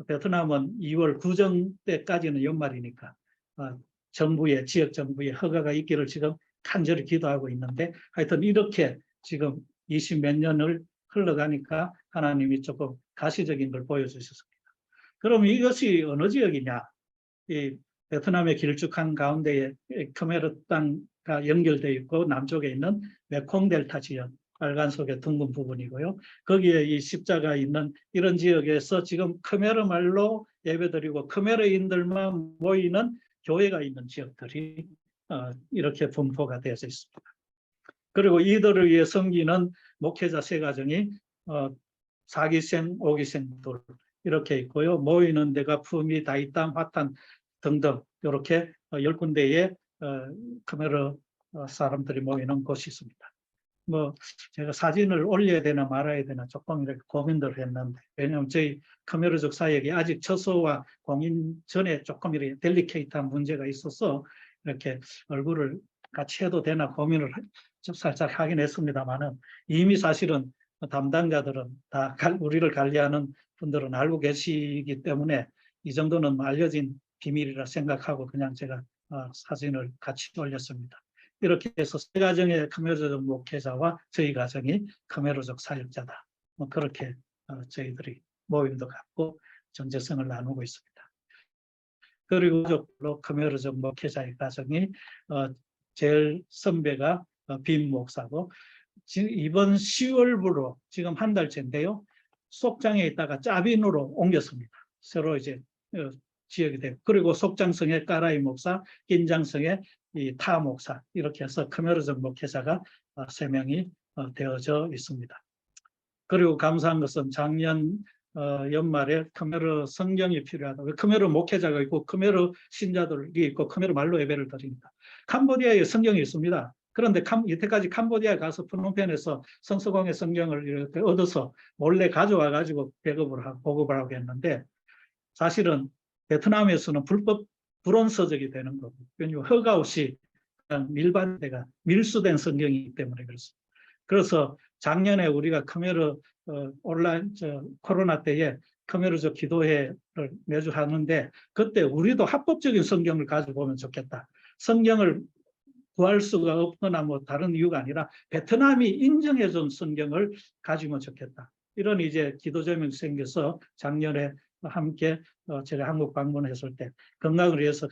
베트남은 2월 구정 때까지는 연말이니까 정부의 지역 정부의 허가가 있기를 지금 간절히 기도하고 있는데 하여튼 이렇게 지금 20몇 년을 흘러가니까 하나님이 조금 가시적인 걸 보여주셨습니다. 그럼 이것이 어느 지역이냐? 이 베트남의 길쭉한 가운데에 khmer 땅과 연결되어 있고 남쪽에 있는 메콩 델타 지역, 빨간 속에 둥근 부분이고요. 거기에 이 십자가 있는 이런 지역에서 지금 khmer 말로 예배드리고 khmer인들만 모이는 교회가 있는 지역들이 이렇게 분포가 되어 있습니다. 그리고 이들을 위해 섬기는 목회자 3가정이 4기생, 5기생 둘 이렇게 있고요. 모이는 데가 품위, 다이땅, 화탄 등등 이렇게 10군데의 카메라 사람들이 모이는 곳이 있습니다. 뭐 제가 사진을 올려야 되나 말아야 되나 조금 이렇게 고민을 했는데, 왜냐하면 저희 카메라적 사역이 아직 처소와 공인 전에 조금 이렇게 델리케이트한 문제가 있어서 이렇게 얼굴을 같이 해도 되나 고민을 좀 살짝 하긴 했습니다만은, 이미 사실은 담당자들은 다 우리를 관리하는 분들은 알고 계시기 때문에 이 정도는 알려진 비밀이라 생각하고 그냥 제가 사진을 같이 올렸습니다. 이렇게 해서 세 가정의 카메라적 목회자와 저희 가정이 카메라적 사역자다. 뭐 그렇게 저희들이 모임도 갖고 정체성을 나누고 있습니다. 그리고 카메라적 목회자의 가정이 제일 선배가 빈 목사고, 이번 10월부로 지금 한 달째인데요. 속장에 있다가 짜빈으로 옮겼습니다. 새로 이제 지역이 되고, 그리고 속장성의 까라이 목사, 긴장성의 이 타 목사, 이렇게 해서 카메라적 목회자가 3명이 되어져 있습니다. 그리고 감사한 것은 작년 연말에 카메라 성경이 필요하다. 카메라 목회자가 있고 카메라 신자들이 있고 카메라 말로 예배를 드립니다. 캄보디아에 성경이 있습니다. 그런데 이때까지 캄보디아에 가서 프놈펜에서 성서공회 성경을 이렇게 얻어서 몰래 가져와 가지고 보급을 하고 했는데, 사실은 베트남에서는 불법 불온서적이 되는 거고, 왜냐하면 허가 없이 그냥 밀반대가 밀수된 성경이기 때문에 그렇습니다. 그래서 작년에 우리가 카메라 온라인 코로나 때에 카메라적 기도회를 매주 하는데, 그때 우리도 합법적인 성경을 가지고 오면 좋겠다. 성경을 구할 수가 없거나 뭐 다른 이유가 아니라 베트남이 인정해준 성경을 가지면 좋겠다. 이런 이제 기도 제목이 생겨서 작년에 함께 제가 한국 방문했을 때 건강을 위해서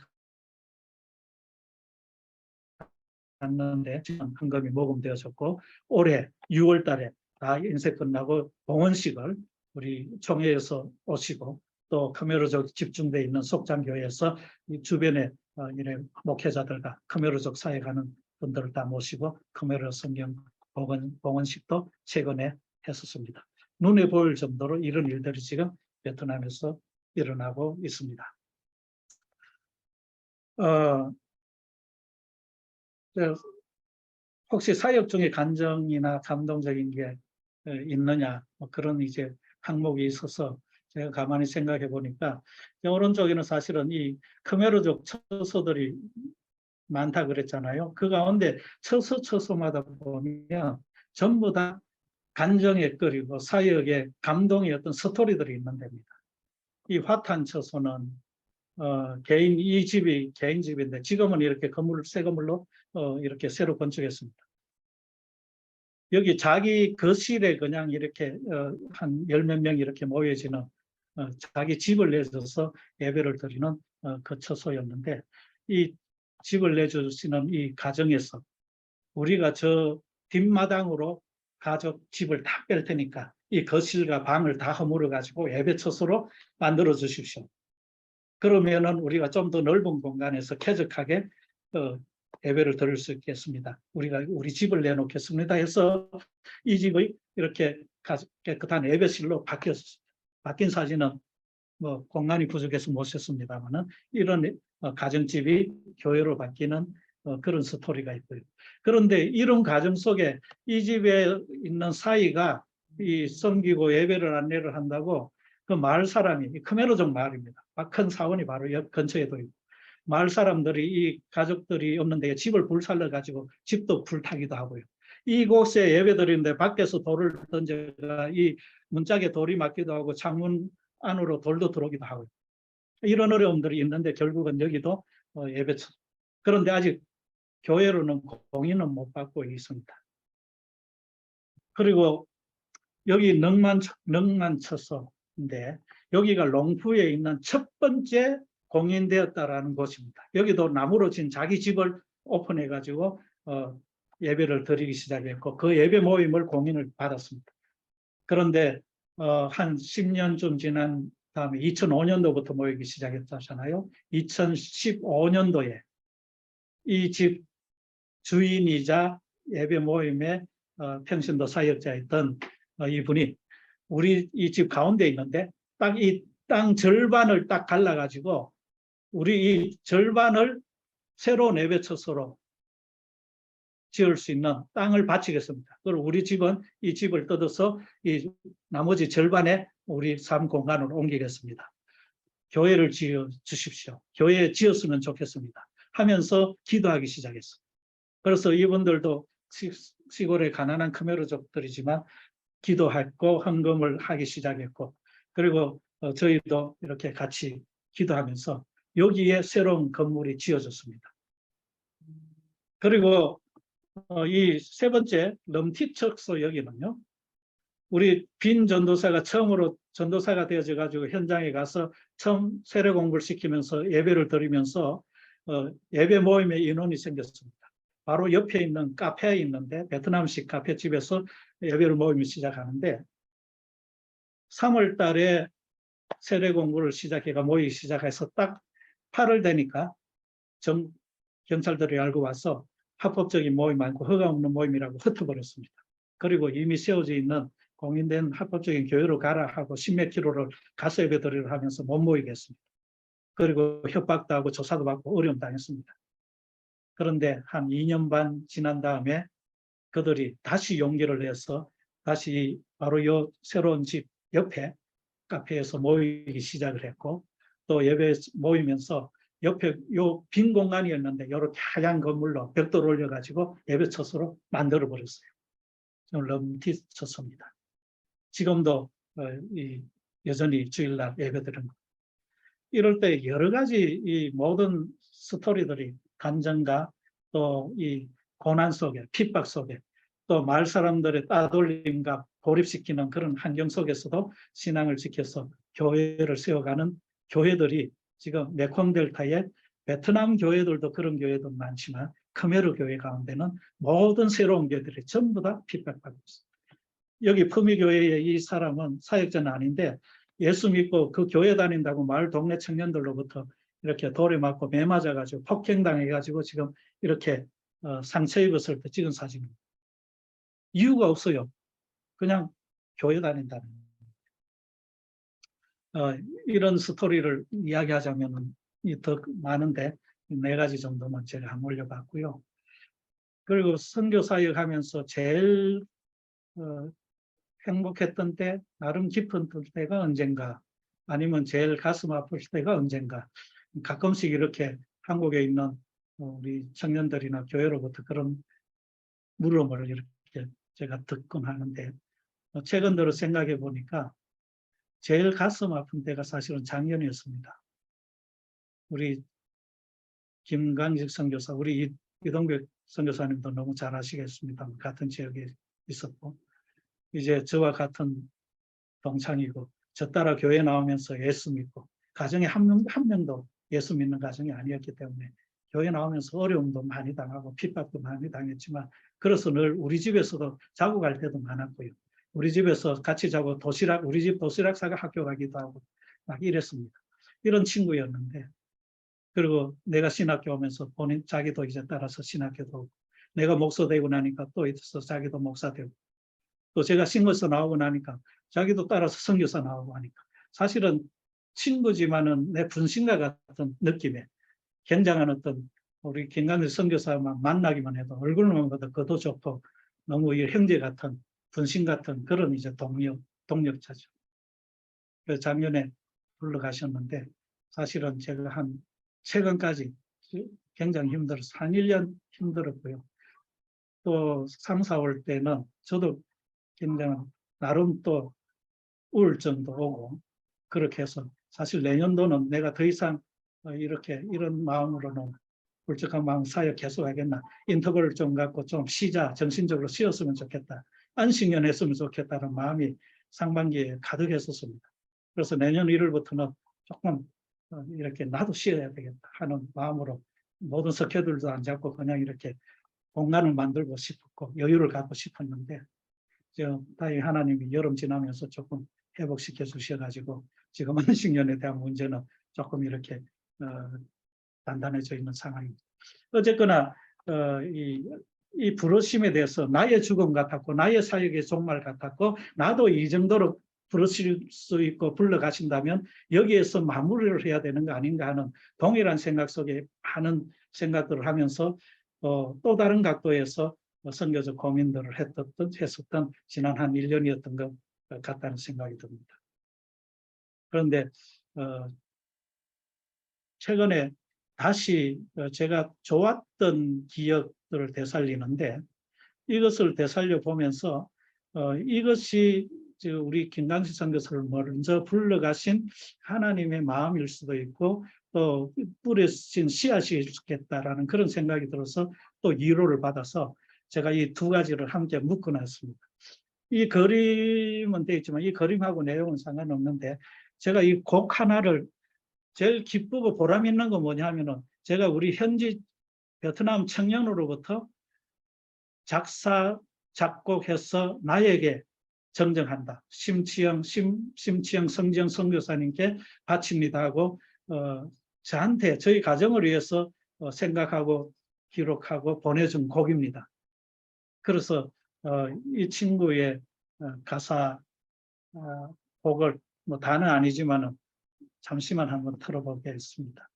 갔는데 지금 헌금이 모금되어졌고, 올해 6월 달에 다 인쇄 끝나고 봉헌식을 우리 총회에서 오시고, 또 카메라적 집중되어 있는 속장교회에서 이 주변에 이런 목회자들과 카메라적 사역하는 분들을 다 모시고 카메라 성경 봉헌식도 최근에 했었습니다. 눈에 보일 정도로 이런 일들이 지금 베트남에서 일어나고 있습니다. 혹시 사역 중에 감정이나 감동적인 게 있느냐, 뭐 그런 이제 항목이 있어서 제가 가만히 생각해 보니까, 오른쪽에는 사실은 이 카메라적 처소들이 많다 그랬잖아요. 그 가운데 처소마다 보면 전부 다 간정에 끓이고 사역에 감동의 어떤 스토리들이 있는 데입니다. 이 화탄 처소는 이 집이 개인 집인데 지금은 이렇게 새 건물로 이렇게 새로 건축했습니다. 여기 자기 거실에 그냥 이렇게 한 10몇 명 이렇게 모여지는 자기 집을 내줘서 예배를 드리는 그 처소였는데, 이 집을 내주시는 이 가정에서 우리가 저 뒷마당으로 가족 집을 다 뺄 테니까 이 거실과 방을 다 허물어 가지고 예배 처소로 만들어 주십시오. 그러면은 우리가 좀 더 넓은 공간에서 쾌적하게 예배를 드릴 수 있겠습니다. 우리가 우리 집을 내놓겠습니다 해서 이 집의 이렇게 깨끗한 예배실로 바뀐 사진은 뭐 공간이 부족해서 못 썼습니다만은, 이런 가정집이 교회로 바뀌는 그런 스토리가 있고요. 그런데 이런 가정 속에 이 집에 있는 사이가 이 섬기고 예배를 안내를 한다고 그 마을 사람이, 카메라적 마을입니다. 큰 사원이 바로 옆 근처에도 있고, 마을 사람들이 이 가족들이 없는 데 집을 불살러 가지고 집도 불타기도 하고요. 이곳에 예배 드리는데 밖에서 돌을 던져가 이 문짝에 돌이 맞기도 하고 창문 안으로 돌도 들어오기도 하고요. 이런 어려움들이 있는데 결국은 여기도 예배처. 그런데 아직 교회로는 공인은 못 받고 있습니다. 그리고 여기 능만처소인데 여기가 롱푸에 있는 첫 번째 공인되었다라는 곳입니다. 여기도 나무로 진 자기 집을 오픈해 가지고 예배를 드리기 시작했고, 그 예배 모임을 공인을 받았습니다. 그런데 한 10년쯤 지난 다음에 2005년도부터 모이기 시작했잖아요. 2015년도에 이 집 주인이자 예배 모임의 평신도 사역자였던 이분이 우리 이 집 가운데 있는데 딱 이 땅 절반을 딱 갈라가지고 우리 이 절반을 새로운 예배처소로 지을 수 있는 땅을 바치겠습니다. 그리고 우리 집은 이 집을 뜯어서 이 나머지 절반의 우리 삶 공간으로 옮기겠습니다. 교회를 지어 주십시오. 교회 지었으면 좋겠습니다. 하면서 기도하기 시작했어요. 그래서 이분들도 시골의 가난한 크메르족들이지만 기도했고 헌금을 하기 시작했고, 그리고 저희도 이렇게 같이 기도하면서 여기에 새로운 건물이 지어졌습니다. 그리고 이 세 번째 럼티척소 여기는요, 우리 빈 전도사가 처음으로 전도사가 되어져 가지고 현장에 가서 처음 세례 공부를 시키면서 예배를 드리면서 예배 모임의 인원이 생겼습니다. 바로 옆에 있는 카페에 있는데 베트남식 카페집에서 예배를 모임을 시작하는데 3월 달에 세례 공부를 시작해가 모이기 시작해서 딱 8월 되니까 경찰들이 알고 와서 합법적인 모임 아니고 허가 없는 모임이라고 흩어버렸습니다. 그리고 이미 세워져 있는 공인된 합법적인 교회로 가라 하고 10몇 킬로를 가서 예배 드리려 하면서 못 모이게 했습니다. 그리고 협박도 하고 조사도 받고 어려움 당했습니다. 그런데 한 2년 반 지난 다음에 그들이 다시 용기를 내서 다시 바로 이 새로운 집 옆에 카페에서 모이기 시작을 했고, 또 예배 모이면서 옆에 요 빈 공간이었는데 이렇게 하얀 건물로 벽돌을 올려가지고 예배처소로 만들어 버렸어요. 럼티처소입니다. 지금도 여전히 주일날 예배드리는 거. 이럴 때 여러 가지 이 모든 스토리들이 간증과 또 이 고난 속에, 핍박 속에, 또 마을 사람들의 따돌림과 고립시키는 그런 환경 속에서도 신앙을 지켜서 교회를 세워가는 교회들이 지금 메콩델타에 베트남 교회들도 그런 교회도 많지만 크메르 교회 가운데는 모든 새로운 교회들이 전부 다 핍박받고 있습니다. 여기 푸미교회의 이 사람은 사역자는 아닌데 예수 믿고 그 교회 다닌다고 마을 동네 청년들로부터 이렇게 돌에 맞고 매 맞아가지고 폭행당해가지고 지금 이렇게 상처 입었을 때 찍은 사진입니다. 이유가 없어요. 그냥 교회 다닌다는. 이런 스토리를 이야기하자면 더 많은데 4가지 정도만 제가 한번 올려봤고요. 그리고 선교 사역하면서 제일 행복했던 때, 나름 깊은 때가 언젠가, 아니면 제일 가슴 아플 때가 언젠가, 가끔씩 이렇게 한국에 있는 우리 청년들이나 교회로부터 그런 물음을 이렇게 제가 듣곤 하는데, 최근 들어 생각해 보니까 제일 가슴 아픈 때가 사실은 작년이었습니다. 우리 김광식 선교사, 우리 이동백 선교사님도 너무 잘 아시겠습니다. 같은 지역에 있었고, 이제 저와 같은 동창이고, 저 따라 교회 나오면서 예수 믿고, 가정에 한 명도 예수 믿는 가정이 아니었기 때문에 교회 나오면서 어려움도 많이 당하고 핍박도 많이 당했지만, 그래서 늘 우리 집에서도 자고 갈 때도 많았고요. 우리 집에서 같이 자고 우리 집 도시락 사가 학교 가기도 하고 막 이랬습니다. 이런 친구였는데, 그리고 내가 신학교 오면서 자기도 이제 따라서 신학교도 오고, 내가 목사 되고 나니까 또 있어서 자기도 목사 되고, 또 제가 신고서 나오고 나니까 자기도 따라서 선교사 나오고 하니까, 사실은 친구지만은 내 분신과 같은 느낌에 굉장한 어떤 우리 김광식 선교사만 만나기만 해도 얼굴만 봐도 그도 좋고 너무 이 형제 같은 분신 같은 그런 이제 동력자죠. 그래서 작년에 불러가셨는데, 사실은 제가 최근까지 굉장히 힘들어서 한 1년 힘들었고요. 또 3, 4월 때는 저도 굉장히 나름 또 우울증도 오고, 그렇게 해서 사실 내년도는 내가 더 이상 이런 마음으로는 울적한 마음 사역 계속하겠나, 인터벌을 좀 갖고 좀 쉬자, 정신적으로 쉬었으면 좋겠다, 안식년 했으면 좋겠다는 마음이 상반기에 가득했었습니다. 그래서 내년 1월부터는 조금 이렇게 나도 쉬어야 되겠다 하는 마음으로 모든 스케줄도 안 잡고 그냥 이렇게 공간을 만들고 싶었고 여유를 갖고 싶었는데, 다행히 하나님이 여름 지나면서 조금 회복시켜 주셔가지고 지금 안식년에 대한 문제는 조금 이렇게 단단해져 있는 상황입니다. 어쨌거나 이 부르심에 대해서 나의 죽음 같았고 나의 사역의 종말 같았고 나도 이 정도로 부르실 수 있고 불러가신다면 여기에서 마무리를 해야 되는 거 아닌가 하는 동일한 생각 속에 많은 생각들을 하면서 또 다른 각도에서 선교적 고민들을 했었던 지난 한 1년이었던 것 같다는 생각이 듭니다. 그런데 최근에 다시 제가 좋았던 기억들을 되살리는데 이것을 되살려 보면서 이것이 우리 김강식 선교사를 먼저 불러가신 하나님의 마음일 수도 있고 또 뿌려진 씨앗이 있겠다라는 그런 생각이 들어서 또 위로를 받아서 제가 이 두 가지를 함께 묶어놨습니다. 이 그림은 되어 있지만 이 그림하고 내용은 상관없는데 제가 이 곡 하나를 제일 기쁘고 보람 있는 건 뭐냐면은 제가 우리 현지 베트남 청년으로부터 작사, 작곡해서 나에게 정정한다. 심치영 성지영 선교사님께 바칩니다 하고 저한테 저희 가정을 위해서 생각하고 기록하고 보내준 곡입니다. 그래서 이 친구의 가사 곡을 뭐 다는 아니지만은 잠시만 한번 틀어보겠습니다.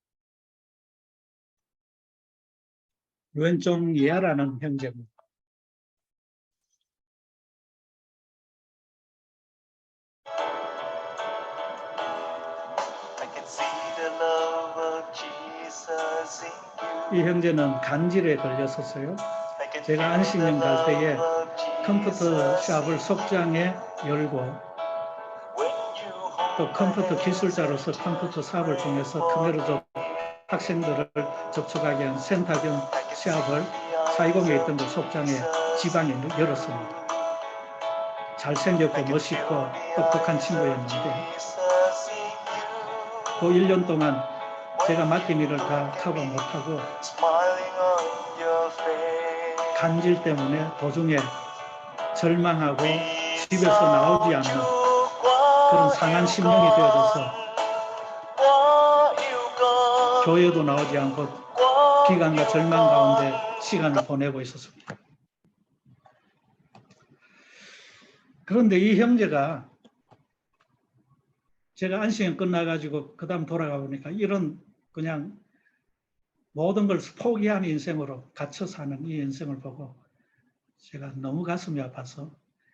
왼종이야라는 형제입니다. 이 형제는 간질에 걸렸었어요. 제가 안식년 갈 때에 컴퓨터 샵을 속장에 열고 또 컴퓨터 기술자로서 컴퓨터 사업을 통해서 khmer족 학생들을 접촉하게 한 센터 겸 샵을 사이공에 있던 그 속장에 지방에 열었습니다. 잘생겼고 멋있고 똑똑한 친구였는데 그 1년 동안 제가 맡긴 일을 다 커버 못하고 간질 때문에 도중에 절망하고 집에서 나오지 않는 그런 상한 심령이 되어져서 교회도 나오지 않고 비관과 절망 가운데 시간을 보내고 있었습니다. 그런데 이 형제가 제가 안식년 끝나가지고 그 다음 돌아가 보니까 이런 그냥 모든 걸 포기한 인생으로 갇혀 사는 이 인생을 보고 제가 너무 가슴이 아파서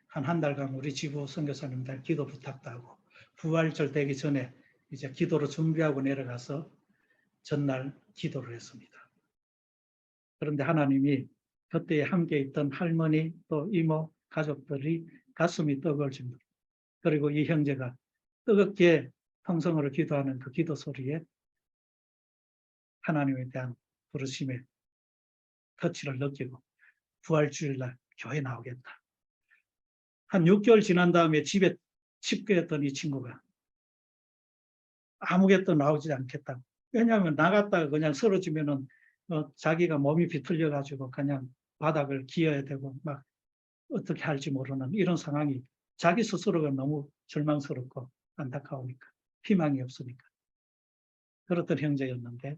한 달간 우리 지부 선교사님들 기도 부탁도 하고 부활절 되기 전에 이제 기도로 준비하고 내려가서 전날 기도를 했습니다. 그런데 하나님이 그때 함께 있던 할머니 또 이모 가족들이 가슴이 뜨거워집니다. 그리고 이 형제가 뜨겁게 통성으로 기도하는 그 기도 소리에 하나님에 대한 부르심의 터치를 느끼고 부활주일날 교회 나오겠다. 한 6개월 지난 다음에 집에 집계했던 이 친구가 아무것도 나오지 않겠다. 왜냐하면 나갔다가 그냥 쓰러지면은 자기가 몸이 비틀려 가지고 그냥 바닥을 기어야 되고 막 어떻게 할지 모르는 이런 상황이 자기 스스로가 너무 절망스럽고 안타까우니까 희망이 없으니까 그렇던 형제였는데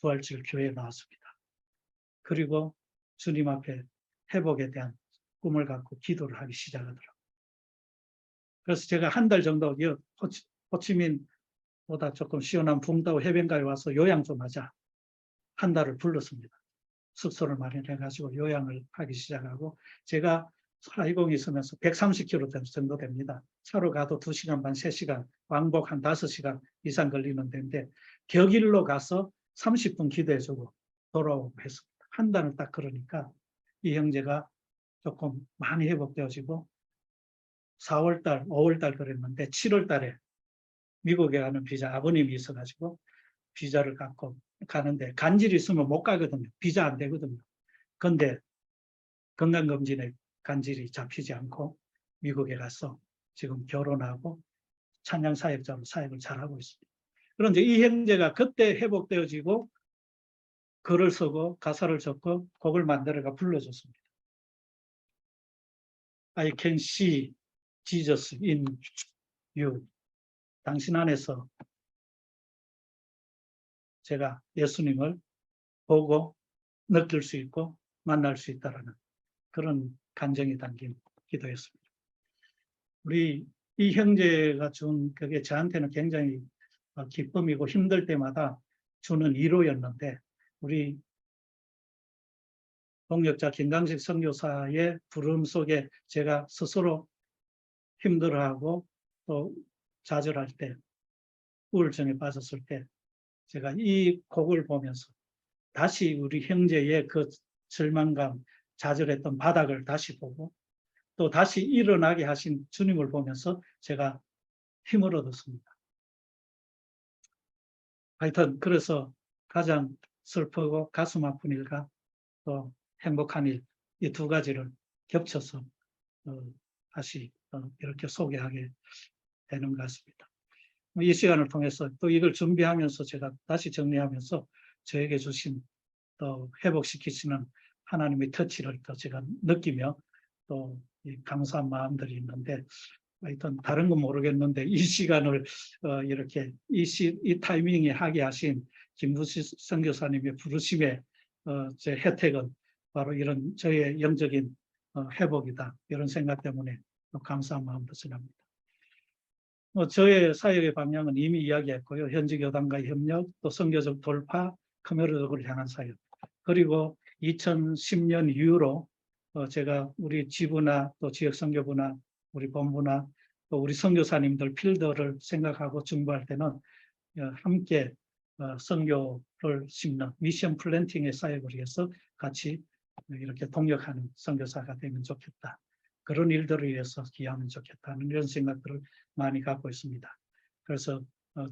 부활절 교회에 나왔습니다. 그리고 주님 앞에 회복에 대한 꿈을 갖고 기도를 하기 시작하더라고요. 그래서 제가 한 달 정도 호치민보다 조금 시원한 붕다오 해변가에 와서 요양 좀 하자. 한 달을 불렀습니다. 숙소를 마련해가지고 요양을 하기 시작하고 제가 사이공에 있으면서 130km 정도 됩니다. 차로 가도 2시간 반, 3시간, 왕복 한 5시간 이상 걸리는 데인데 격일로 가서 30분 기도해주고 돌아오고 했습니다. 한 달을 딱 그러니까 이 형제가 조금 많이 회복되어지고 4월달, 5월달 그랬는데 7월달에 미국에 가는 비자 아버님이 있어가지고 비자를 갖고 가는데 간질이 있으면 못 가거든요. 비자 안 되거든요. 그런데 건강검진에 간질이 잡히지 않고 미국에 가서 지금 결혼하고 찬양 사역자로 사역을 잘하고 있습니다. 그런데 이 형제가 그때 회복되어지고 글을 쓰고 가사를 적고 곡을 만들어가 불러줬습니다. I can see Jesus in you. 당신 안에서 제가 예수님을 보고 느낄 수 있고 만날 수 있다는 그런 감정이 담긴 기도였습니다. 우리 이 형제가 준 그게 저한테는 굉장히 기쁨이고 힘들 때마다 주는 위로였는데, 우리 동역자 김강식 선교사의 부름 속에 제가 스스로 힘들어하고 또 좌절할 때, 우울증에 빠졌을 때, 제가 이 곡을 보면서 다시 우리 형제의 그 절망감, 좌절했던 바닥을 다시 보고 또 다시 일어나게 하신 주님을 보면서 제가 힘을 얻었습니다. 하여튼 그래서 가장 슬프고 가슴 아픈 일과 또 행복한 일, 이 두 가지를 겹쳐서 다시 이렇게 소개하게 되는 것 같습니다. 이 시간을 통해서 또 이걸 준비하면서 제가 다시 정리하면서 저에게 주신 또 회복시키시는 하나님의 터치를 또 제가 느끼며 또 감사한 마음들이 있는데, 하여튼 다른 건 모르겠는데 이 시간을 이렇게 이 타이밍에 하게 하신 김부시 선교사님의 부르심의 제 혜택은 바로 이런 저의 영적인 회복이다, 이런 생각 때문에 감사한 마음도 전합니다. 저의 사역의 방향은 이미 이야기했고요. 현지 교단과의 협력, 또 선교적 돌파, 커뮤니티를 향한 사역, 그리고 2010년 이후로 제가 우리 지부나 또 지역 선교부나 우리 본부나 또 우리 선교사님들 필드를 생각하고 중보할 때는 함께 선교를 심는 미션 플랜팅의 사역을 위해서 같이 이렇게 동역하는 선교사가 되면 좋겠다, 그런 일들을 위해서 기여하면 좋겠다는 이런 생각들을 많이 갖고 있습니다. 그래서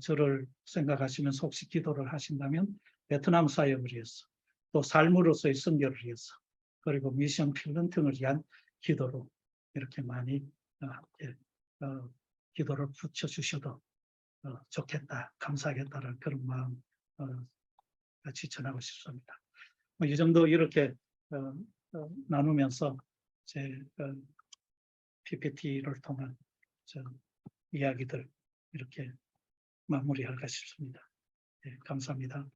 저를 생각하시면서 혹시 기도를 하신다면 베트남 사역을 위해서, 또 삶으로서의 선교를 위해서, 그리고 미션 플랜팅을 위한 기도로 이렇게 많이 함께 기도를 붙여주셔도 좋겠다, 감사하겠다는 그런 마음 같이 전하고 싶습니다. 이 정도 이렇게 나누면서 제 PPT를 통한 이야기들 이렇게 마무리할까 싶습니다. 네, 감사합니다.